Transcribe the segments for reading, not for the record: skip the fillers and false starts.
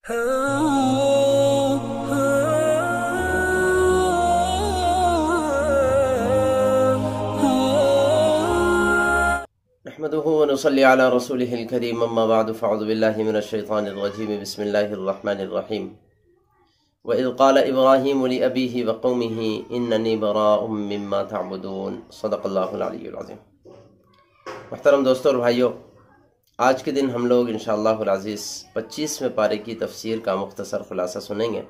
نحمده ونصلي على رسوله الكريم اما بعد فاعوذ بالله من الشيطان الرجيم بسم الله الرحمن الرحيم وإذ قال إبراهيم لأبيه وقومه إنني براء مما تعبدون صدق اللہ العلی العظیم۔ محترم دوستوں اور بھائیوں، آج کے دن ہم لوگ انشاءاللہ العزیز 25ویں پارے کی تفسیر کا مختصر خلاصہ سنیں گے،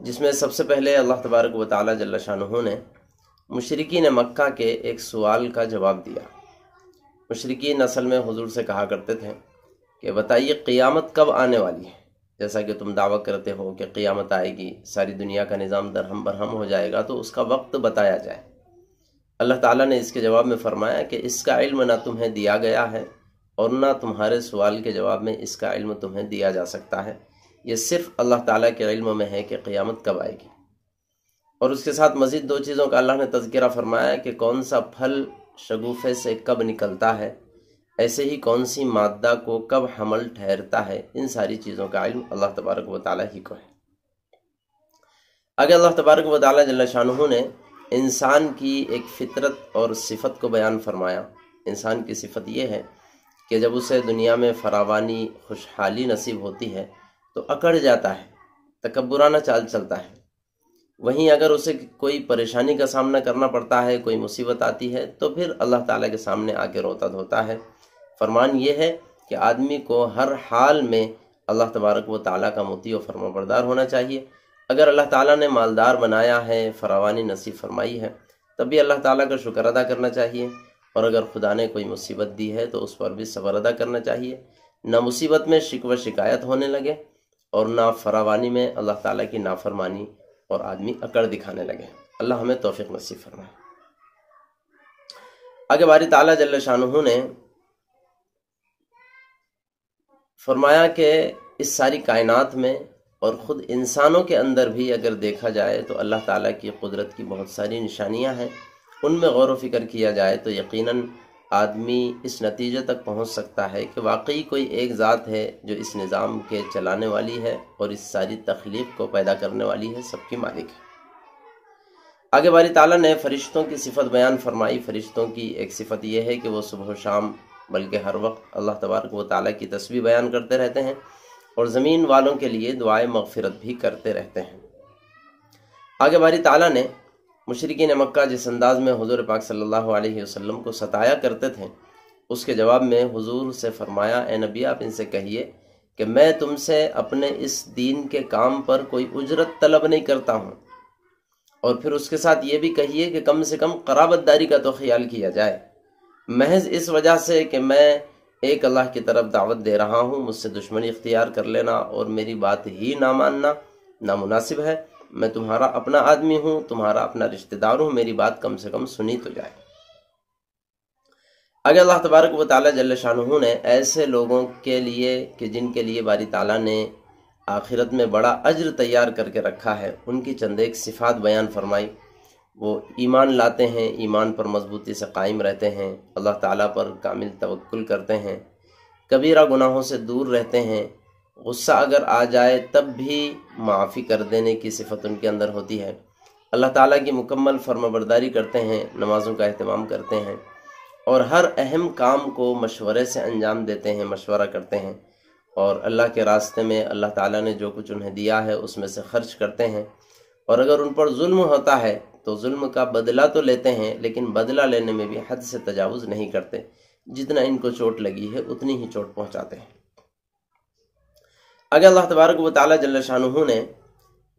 جس میں سب سے پہلے اللہ تبارک و تعالی جل شانہ نے مشرکین مکہ کے ایک سوال کا جواب دیا۔ مشرکین اصل میں حضور سے کہا کرتے تھے کہ بتائیے قیامت کب آنے والی ہے، جیسا کہ تم دعویٰ کرتے ہو کہ قیامت آئے گی، ساری دنیا کا نظام درہم برہم ہو جائے گا، تو اس کا وقت بتایا جائے۔ اللہ تعالیٰ نے اس کے جواب میں فرمایا کہ اس کا علم نہ تمہیں دیا گیا ہے اور نہ تمہارے سوال کے جواب میں اس کا علم تمہیں دیا جا سکتا ہے، یہ صرف اللہ تعالیٰ کے علم میں ہے کہ قیامت کب آئے گی۔ اور اس کے ساتھ مزید دو چیزوں کا اللہ نے تذکرہ فرمایا کہ کون سا پھل شگوفے سے کب نکلتا ہے، ایسے ہی کون سی مادہ کو کب حمل ٹھہرتا ہے، ان ساری چیزوں کا علم اللہ تبارک و تعالیٰ ہی کو ہے۔ آگے اللہ تبارک و تعالیٰ جل شانہ نے انسان کی ایک فطرت اور صفت کو بیان فرمایا۔ انسان کی صفت یہ ہے کہ جب اسے دنیا میں فراوانی خوشحالی نصیب ہوتی ہے تو اکڑ جاتا ہے، تکبرانہ چال چلتا ہے۔ وہیں اگر اسے کوئی پریشانی کا سامنا کرنا پڑتا ہے، کوئی مصیبت آتی ہے، تو پھر اللہ تعالیٰ کے سامنے آ کے روتا دھوتا ہے۔ فرمان یہ ہے کہ آدمی کو ہر حال میں اللہ تبارک و تعالیٰ کا مطیع و فرما بردار ہونا چاہیے۔ اگر اللہ تعالیٰ نے مالدار بنایا ہے، فراوانی نصیب فرمائی ہے، تب بھی اللہ تعالیٰ کا شکر ادا کرنا چاہیے، اور اگر خدا نے کوئی مصیبت دی ہے تو اس پر بھی صبر ادا کرنا چاہیے۔ نہ مصیبت میں شکوہ شکایت ہونے لگے اور نہ فراوانی میں اللہ تعالیٰ کی نافرمانی اور آدمی اکڑ دکھانے لگے۔ اللہ ہمیں توفیق نصیب فرمائے۔ آگے باری تعالیٰ جل شانہ نے فرمایا کہ اس ساری کائنات میں اور خود انسانوں کے اندر بھی اگر دیکھا جائے تو اللہ تعالیٰ کی قدرت کی بہت ساری نشانیاں ہیں۔ ان میں غور و فکر کیا جائے تو یقیناً آدمی اس نتیجے تک پہنچ سکتا ہے کہ واقعی کوئی ایک ذات ہے جو اس نظام کے چلانے والی ہے اور اس ساری تخلیق کو پیدا کرنے والی ہے، سب کی مالک ہے۔ آگے باری تعالیٰ نے فرشتوں کی صفت بیان فرمائی۔ فرشتوں کی ایک صفت یہ ہے کہ وہ صبح و شام بلکہ ہر وقت اللہ تبارک و تعالیٰ کی تسبیح بیان کرتے رہتے ہیں اور زمین والوں کے لیے دعائے مغفرت بھی کرتے رہتے ہیں۔ آگے باری تعالیٰ نے مشرکین مکہ جس انداز میں حضور پاک صلی اللہ علیہ وسلم کو ستایا کرتے تھے، اس کے جواب میں حضور سے فرمایا، اے نبی آپ ان سے کہیے کہ میں تم سے اپنے اس دین کے کام پر کوئی اجرت طلب نہیں کرتا ہوں، اور پھر اس کے ساتھ یہ بھی کہیے کہ کم سے کم قرابت داری کا تو خیال کیا جائے، محض اس وجہ سے کہ میں ایک اللہ کی طرف دعوت دے رہا ہوں، مجھ سے دشمنی اختیار کر لینا اور میری بات ہی نہ ماننا نامناسب ہے۔ میں تمہارا اپنا آدمی ہوں، تمہارا اپنا رشتہ دار ہوں، میری بات کم سے کم سنی تو جائے۔ آگے اللہ تبارک و تعالیٰ جل شانہ نے ایسے لوگوں کے لیے کہ جن کے لیے باری تعالیٰ نے آخرت میں بڑا اجر تیار کر کے رکھا ہے، ان کی چند ایک صفات بیان فرمائی۔ وہ ایمان لاتے ہیں، ایمان پر مضبوطی سے قائم رہتے ہیں، اللہ تعالیٰ پر کامل توکل کرتے ہیں، کبیرہ گناہوں سے دور رہتے ہیں، غصہ اگر آ جائے تب بھی معافی کر دینے کی صفت ان کے اندر ہوتی ہے، اللہ تعالیٰ کی مکمل فرما برداری کرتے ہیں، نمازوں کا اہتمام کرتے ہیں، اور ہر اہم کام کو مشورے سے انجام دیتے ہیں، مشورہ کرتے ہیں، اور اللہ کے راستے میں اللہ تعالیٰ نے جو کچھ انہیں دیا ہے اس میں سے خرچ کرتے ہیں، اور اگر ان پر ظلم ہوتا ہے تو ظلم کا بدلہ تو لیتے ہیں، لیکن بدلہ لینے میں بھی حد سے تجاوز نہیں کرتے، جتنا ان کو چوٹ لگی ہے اتنی ہی چوٹ پہنچاتے ہیں۔ آگے اللہ تبارک و تعالیٰ جل شانہ نے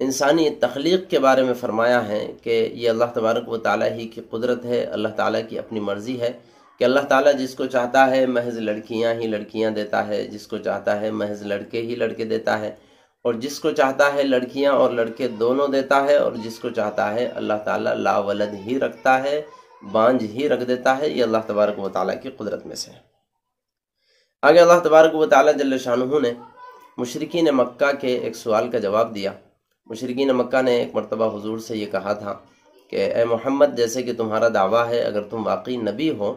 انسانی تخلیق کے بارے میں فرمایا ہے کہ یہ اللہ تبارک و تعالیٰ ہی کی قدرت ہے، اللہ تعالیٰ کی اپنی مرضی ہے کہ اللہ تعالیٰ جس کو چاہتا ہے محض لڑکیاں ہی لڑکیاں دیتا ہے، جس کو چاہتا ہے محض لڑکے ہی لڑکے دیتا ہے، اور جس کو چاہتا ہے لڑکیاں اور لڑکے دونوں دیتا ہے، اور جس کو چاہتا ہے اللہ تعالیٰ لا ولد ہی رکھتا ہے، بانجھ ہی رکھ دیتا ہے۔ یہ اللہ تبارک و تعالیٰ کی قدرت میں سے ہے۔ آگے اللہ تبارک و تعالیٰ جل شانہ نے مشرکین مکہ کے ایک سوال کا جواب دیا۔ مشرکین مکہ نے ایک مرتبہ حضور سے یہ کہا تھا کہ اے محمد، جیسے کہ تمہارا دعویٰ ہے، اگر تم واقعی نبی ہو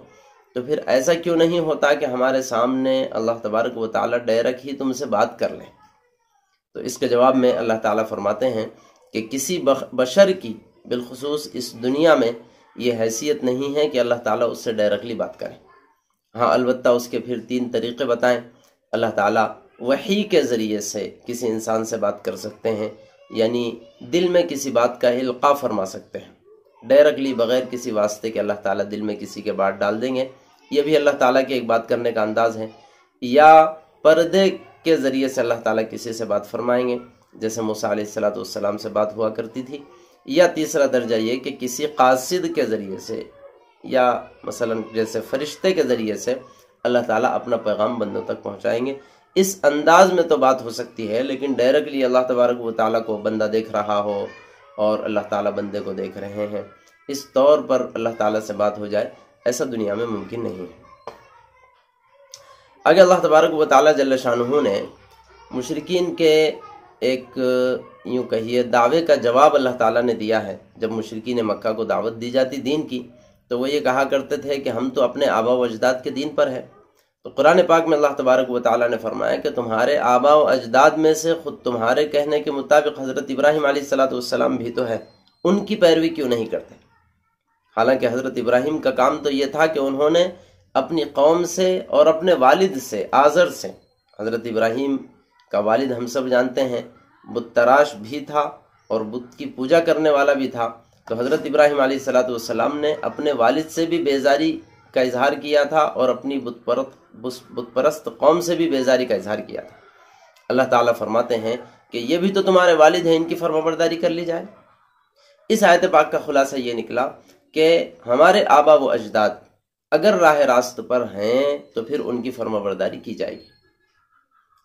تو پھر ایسا کیوں نہیں ہوتا کہ ہمارے سامنے اللہ تبارک و تعالیٰ ڈائریکٹ ہی تم سے بات کر لیں؟ تو اس کے جواب میں اللہ تعالیٰ فرماتے ہیں کہ کسی بشر کی بالخصوص اس دنیا میں یہ حیثیت نہیں ہے کہ اللہ تعالیٰ اس سے ڈائریکٹلی بات کرے. ہاں البتہ اس کے پھر 3 طریقے بتائیں. اللہ تعالیٰ وحی کے ذریعے سے کسی انسان سے بات کر سکتے ہیں، یعنی دل میں کسی بات کا القاء فرما سکتے ہیں ڈائریکٹلی بغیر کسی واسطے کہ اللہ تعالیٰ دل میں کسی کے بات ڈال دیں گے. یہ بھی اللہ تعالیٰ کے ایک بات کرنے کا انداز ہے. یا پردے کے ذریعے سے اللہ تعالیٰ کسی سے بات فرمائیں گے، جیسے موسیٰ علیہ السلام سے بات ہوا کرتی تھی. یا تیسرا درجہ یہ کہ کسی قاصد کے ذریعے سے، یا مثلا جیسے فرشتے کے ذریعے سے اللہ تعالیٰ اپنا پیغام بندوں تک پہنچائیں گے. اس انداز میں تو بات ہو سکتی ہے، لیکن ڈائریکٹلی اللہ تبارک و تعالیٰ کو بندہ دیکھ رہا ہو اور اللہ تعالیٰ بندے کو دیکھ رہے ہیں، اس طور پر اللہ تعالیٰ سے بات ہو جائے، ایسا دنیا میں ممکن نہیں ہے. آگے اللہ تبارک و تعالیٰ جل شانہ نے مشرکین کے ایک یوں کہیے دعوے کا جواب اللہ تعالیٰ نے دیا ہے. جب مشرکین مکہ کو دعوت دی جاتی دین کی تو وہ یہ کہا کرتے تھے کہ ہم تو اپنے آبا و اجداد کے دین پر ہیں. تو قرآن پاک میں اللہ تبارک و تعالیٰ نے فرمایا کہ تمہارے آبا و اجداد میں سے خود تمہارے کہنے کے مطابق حضرت ابراہیم علیہ السلام بھی تو ہے، ان کی پیروی کیوں نہیں کرتے؟ حالانکہ حضرت ابراہیم کا کام تو یہ تھا کہ انہوں نے اپنی قوم سے اور اپنے والد سے آزر سے، حضرت ابراہیم کا والد ہم سب جانتے ہیں بت تراش بھی تھا اور بت کی پوجا کرنے والا بھی تھا. تو حضرت ابراہیم علیہ السلام نے اپنے والد سے بھی بیزاری کا اظہار کیا تھا اور اپنی بت پرست قوم سے بھی بیزاری کا اظہار کیا تھا. اللہ تعالیٰ فرماتے ہیں کہ یہ بھی تو تمہارے والد ہیں، ان کی فرمانبرداری کر لی جائے. اس آیت پاک کا خلاصہ یہ نکلا کہ ہمارے آبا و اجداد اگر راہ راست پر ہیں تو پھر ان کی فرمانبرداری کی جائے گی،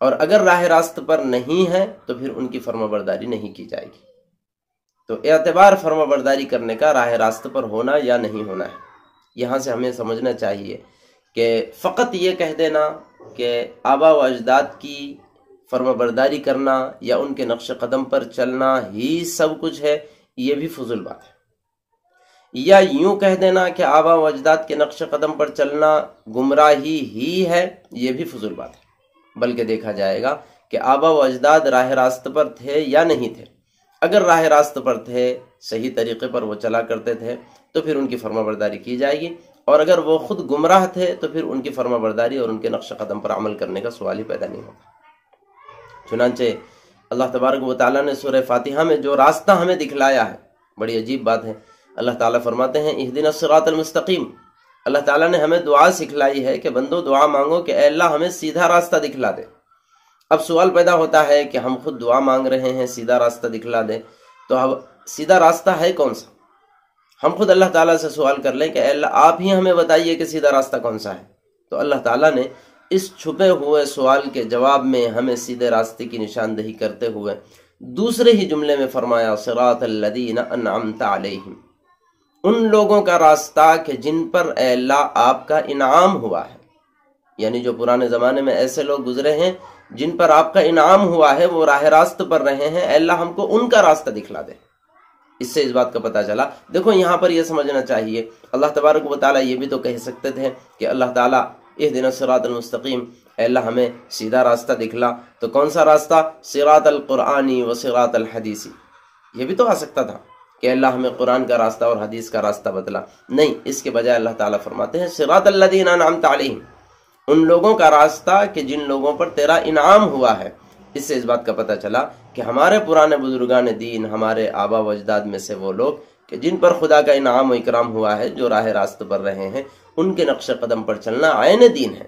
اور اگر راہ راست پر نہیں ہے تو پھر ان کی فرمانبرداری نہیں کی جائے گی. تو اعتبار فرمانبرداری کرنے کا راہ راست پر ہونا یا نہیں ہونا ہے. یہاں سے ہمیں سمجھنا چاہیے کہ فقط یہ کہہ دینا کہ آبا و اجداد کی فرمانبرداری کرنا یا ان کے نقش قدم پر چلنا ہی سب کچھ ہے، یہ بھی فضول بات ہے. یا یوں کہہ دینا کہ آبا و اجداد کے نقش قدم پر چلنا گمراہی ہی ہے، یہ بھی فضول بات ہے. بلکہ دیکھا جائے گا کہ آبا و اجداد راہ راست پر تھے یا نہیں تھے. اگر راہ راست پر تھے، صحیح طریقے پر وہ چلا کرتے تھے، تو پھر ان کی فرمانبرداری کی جائے گی. اور اگر وہ خود گمراہ تھے تو پھر ان کی فرمانبرداری اور ان کے نقش قدم پر عمل کرنے کا سوال ہی پیدا نہیں ہوگا. چنانچہ اللہ تبارک و تعالیٰ نے سورہ فاتحہ میں جو راستہ ہمیں دکھلایا ہے، بڑی عجیب بات ہے. اللہ تعالیٰ فرماتے ہیں اہدنا الصراط المستقیم. اللہ تعالیٰ نے ہمیں دعا سکھلائی ہے کہ بندو دعا مانگو کہ اے اللہ ہمیں سیدھا راستہ دکھلا دے. اب سوال پیدا ہوتا ہے کہ ہم خود دعا مانگ رہے ہیں سیدھا راستہ دکھلا دے، تو اب سیدھا راستہ ہے کون سا؟ ہم خود اللہ تعالیٰ سے سوال کر لیں کہ اے اللہ آپ ہی ہمیں بتائیے کہ سیدھا راستہ کون سا ہے. تو اللہ تعالیٰ نے اس چھپے ہوئے سوال کے جواب میں ہمیں سیدھے راستے کی نشاندہی کرتے ہوئے دوسرے ہی جملے میں فرمایا صراط الذین انعمت علیہم، ان لوگوں کا راستہ کہ جن پر اے اللہ آپ کا انعام ہوا ہے. یعنی جو پرانے زمانے میں ایسے لوگ گزرے ہیں جن پر آپ کا انعام ہوا ہے، وہ راہ راست پر رہے ہیں، اے اللہ ہم کو ان کا راستہ دکھلا دے. اس سے اس بات کا پتہ چلا. دیکھو یہاں پر یہ سمجھنا چاہیے، اللہ تبارک و تعالیٰ یہ بھی تو کہہ سکتے تھے کہ اللہ تعالیٰ اہدنا الصراط المستقیم، اے اللہ ہمیں سیدھا راستہ دکھلا. تو کون سا راستہ؟ صراط القرآنی و صراط الحدیثی. یہ بھی تو آ سکتا تھا کہ اللہ ہمیں قرآن کا راستہ اور حدیث کا راستہ بتلا. نہیں، اس کے بجائے اللہ تعالیٰ فرماتے ہیں صراط الذین انعمت علیہم، ان لوگوں کا راستہ کہ جن لوگوں پر تیرا انعام ہوا ہے. اس سے اس بات کا پتہ چلا کہ ہمارے پرانے بزرگان دین، ہمارے آبا و اجداد میں سے وہ لوگ کہ جن پر خدا کا انعام و اکرام ہوا ہے، جو راہ راست پر رہے ہیں، ان کے نقش قدم پر چلنا عین دین ہے.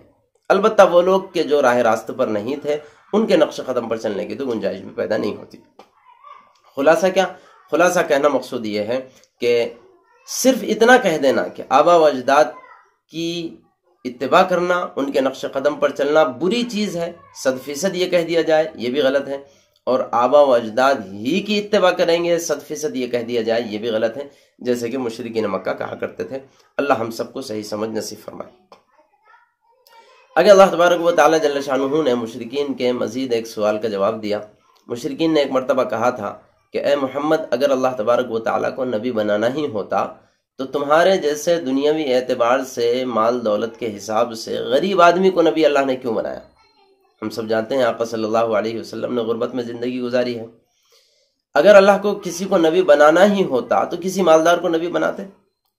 البتہ وہ لوگ کہ جو راہ راست پر نہیں تھے، ان کے نقش قدم پر چلنے کی تو گنجائش بھی پیدا نہیں ہوتی. خلاصہ کیا؟ خلاصہ کہنا مقصود یہ ہے کہ صرف اتنا کہہ دینا کہ آبا و اجداد کی اتباع کرنا، ان کے نقش قدم پر چلنا بری چیز ہے، 100% یہ کہہ دیا جائے، یہ بھی غلط ہے. اور آبا و اجداد ہی کی اتباع کریں گے 100% یہ کہہ دیا جائے، یہ بھی غلط ہے، جیسے کہ مشرکین مکہ کہا کرتے تھے. اللہ ہم سب کو صحیح سمجھ نصیب فرمائے. آگے اللہ تبارک و تعالیٰ جل شانہ نے مشرکین کے مزید ایک سوال کا جواب دیا. مشرکین نے ایک مرتبہ کہا تھا کہ اے محمد، اگر اللہ تبارک و تعالیٰ کو نبی بنانا ہی ہوتا تو تمہارے جیسے دنیاوی اعتبار سے، مال دولت کے حساب سے غریب آدمی کو نبی اللہ نے کیوں بنایا؟ ہم سب جانتے ہیں آقا صلی اللہ علیہ وسلم نے غربت میں زندگی گزاری ہے۔ اگر اللہ کو کسی کو نبی بنانا ہی ہوتا تو کسی مالدار کو نبی بناتے؟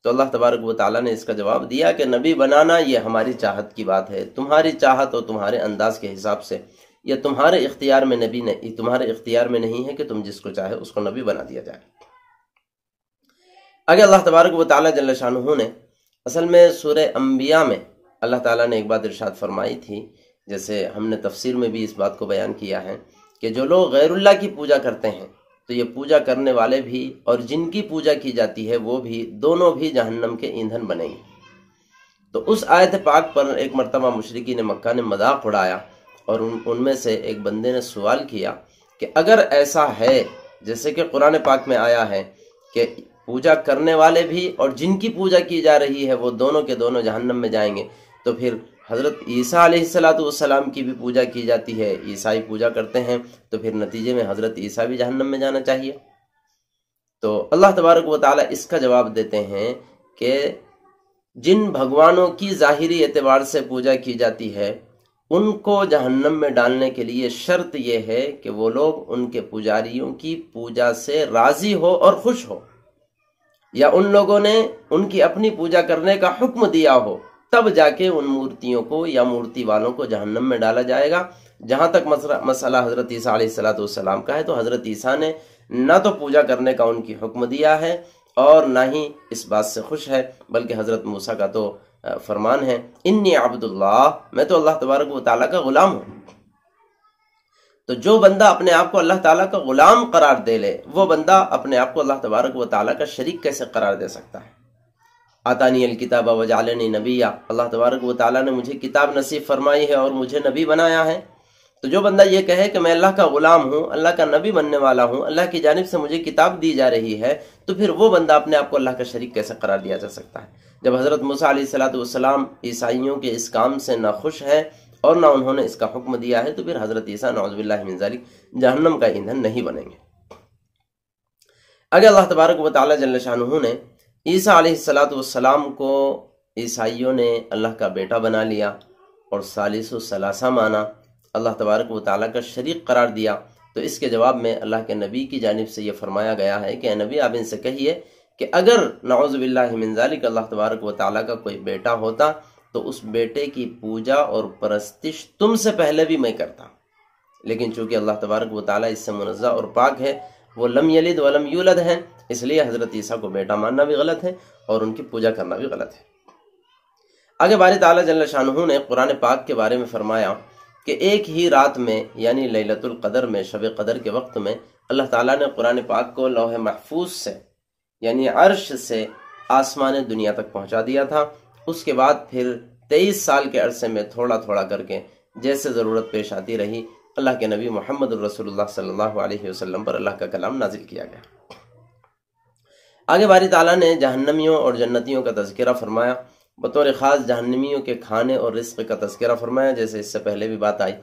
تو اللہ تبارک و تعالیٰ نے اس کا جواب دیا کہ نبی بنانا یہ ہماری چاہت کی بات ہے، تمہاری چاہت اور تمہارے انداز کے حساب سے، یہ تمہارے اختیار میں نبی نہیں، تمہارے اختیار میں نہیں ہے کہ تم جس کو چاہے اس کو نبی بنا دیا جائے۔ آگے اللہ تبارک و تعالیٰ جل شانہ نے اصل میں سورہ انبیاء میں اللہ تعالیٰ نے ایک بات ارشاد فرمائی تھی، جیسے ہم نے تفسیر میں بھی اس بات کو بیان کیا ہے کہ جو لوگ غیر اللہ کی پوجا کرتے ہیں تو یہ پوجا کرنے والے بھی اور جن کی پوجا کی جاتی ہے وہ بھی، دونوں بھی جہنم کے ایندھن بنیں گے۔ تو اس آیت پاک پر ایک مرتبہ مشرکین مکہ نے مذاق اڑایا، اور ان میں سے ایک بندے نے سوال کیا کہ اگر ایسا ہے جیسے کہ قرآن پاک میں آیا ہے کہ پوجا کرنے والے بھی اور جن کی پوجا کی جا رہی ہے وہ دونوں کے دونوں جہنم میں جائیں گے، تو پھر حضرت عیسیٰ علیہ السلام کی بھی پوجا کی جاتی ہے، عیسائی پوجا کرتے ہیں، تو پھر نتیجے میں حضرت عیسیٰ بھی جہنم میں جانا چاہیے۔ تو اللہ تبارک و تعالیٰ اس کا جواب دیتے ہیں کہ جن بھگوانوں کی ظاہری اعتبار سے پوجا کی جاتی ہے ان کو جہنم میں ڈالنے کے لیے شرط یہ ہے کہ وہ لوگ ان کے پجاریوں کی پوجا سے راضی ہو اور خوش ہو، یا ان لوگوں نے ان کی اپنی پوجا کرنے کا حکم دیا ہو، تب جا کے ان مورتیوں کو یا مورتی والوں کو جہنم میں ڈالا جائے گا۔ جہاں تک مسئلہ حضرت عیسیٰ علیہ السلام کا ہے تو حضرت عیسیٰ نے نہ تو پوجا کرنے کا ان کی حکم دیا ہے اور نہ ہی اس بات سے خوش ہے، بلکہ حضرت موسیٰ کا تو فرمان ہے انی عبد اللہ، میں تو اللہ تبارک و تعالیٰ کا غلام ہوں۔ تو جو بندہ اپنے آپ کو اللہ تعالیٰ کا غلام قرار دے لے، وہ بندہ اپنے آپ کو اللہ تبارک و تعالیٰ کا شریک کیسے قرار دے سکتا ہے؟ آتانی الکتاب وجعلنی نبیا، اللہ تبارک و تعالیٰ نے مجھے کتاب نصیب فرمائی ہے اور مجھے نبی بنایا ہے۔ تو جو بندہ یہ کہے کہ میں اللہ کا غلام ہوں، اللہ کا نبی بننے والا ہوں، اللہ کی جانب سے مجھے کتاب دی جا رہی ہے، تو پھر وہ بندہ اپنے آپ کو اللہ کا شریک کیسے قرار دیا جا سکتا ہے؟ جب حضرت موسیٰ علیہ السلام عیسائیوں کے اس کام سے نہ خوش ہے اور نہ انہوں نے اس کا حکم دیا ہے، تو پھر حضرت عیسیٰ نعوذ باللہ من ذالک جہنم کا ایندھن نہیں بنیں گے۔ آگے اللہ تبارک و تعالیٰ جل شانہ نے عیسیٰ علیہ السلام کو عیسائیوں نے اللہ کا بیٹا بنا لیا اور ثالث و ثلاثہ مانا، اللہ تبارک و تعالیٰ کا شریک قرار دیا۔ تو اس کے جواب میں اللہ کے نبی کی جانب سے یہ فرمایا گیا ہے کہ اے نبی آپ ان سے کہیے کہ اگر نعوذ باللہ من ذالک اللہ تبارک و تعالیٰ کا کوئی بیٹا ہوتا تو اس بیٹے کی پوجا اور پرستش تم سے پہلے بھی میں کرتا، لیکن چونکہ اللہ تبارک و تعالیٰ اس سے منزہ اور پاک ہے، وہ لم یلد ولم یولد ہے، اس لیے حضرت عیسیٰ کو بیٹا ماننا بھی غلط ہے اور ان کی پوجا کرنا بھی غلط ہے۔ آگے باری تعالیٰ جل شانہ نے قرآن پاک کے بارے میں فرمایا کہ ایک ہی رات میں یعنی لیلۃ القدر میں، شب قدر کے وقت میں، اللہ تعالیٰ نے قرآن پاک کو لوح محفوظ سے یعنی عرش سے آسمان دنیا تک پہنچا دیا تھا۔ اس کے بعد پھر 23 سال کے عرصے میں تھوڑا تھوڑا کر کے جیسے ضرورت پیش آتی رہی، اللہ کے نبی محمد الرسول اللہ صلی اللہ علیہ وسلم پر اللہ کا کلام نازل کیا گیا۔ آگے باری تعالیٰ نے جہنمیوں اور جنتیوں کا تذکرہ فرمایا، بطور خاص جہنمیوں کے کھانے اور رزق کا تذکرہ فرمایا، جیسے اس سے پہلے بھی بات آئی۔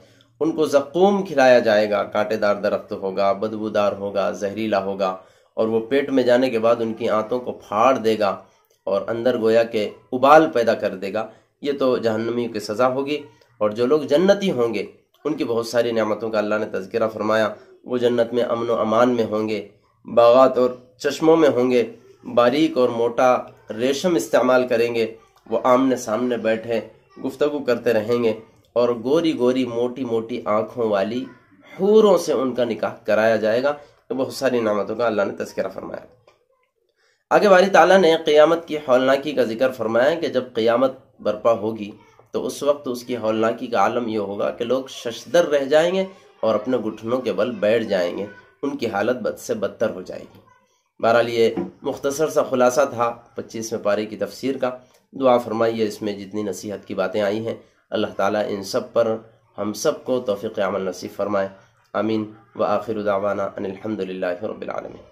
ان کو زقوم کھلایا جائے گا، کانٹے دار درخت ہوگا، بدبودار ہوگا، زہریلا ہوگا، اور وہ پیٹ میں جانے کے بعد ان کی آنتوں کو پھاڑ دے گا اور اندر گویا کہ ابال پیدا کر دے گا۔ یہ تو جہنمیوں کی سزا ہوگی۔ اور جو لوگ جنتی ہوں گے ان کی بہت ساری نعمتوں کا اللہ نے تذکرہ فرمایا، وہ جنت میں امن و امان میں ہوں گے، باغات اور چشموں میں ہوں گے، باریک اور موٹا ریشم استعمال کریں گے، وہ آمنے سامنے بیٹھے گفتگو کرتے رہیں گے، اور گوری گوری موٹی موٹی آنکھوں والی حوروں سے ان کا نکاح کرایا جائے گا۔ تو بہت ساری نعمتوں کا اللہ نے تذکرہ فرمایا۔ آگے باری تعالیٰ نے قیامت کی ہولناکی کا ذکر فرمایا کہ جب قیامت برپا ہوگی تو اس وقت اس کی ہولناکی کا عالم یہ ہوگا کہ لوگ ششدر رہ جائیں گے اور اپنے گھٹنوں کے بل بیٹھ جائیں گے، ان کی حالت بد سے بدتر ہو جائے گی۔ بہرحال یہ مختصر سا خلاصہ تھا 25ویں پارے کی تفسیر کا۔ دعا فرمائیے اس میں جتنی نصیحت کی باتیں آئی ہیں اللہ تعالیٰ ان سب پر ہم سب کو توفیق عمل نصیب فرمائے، آمین۔ وآخر دعوانا ان الحمد للہ رب العالمین۔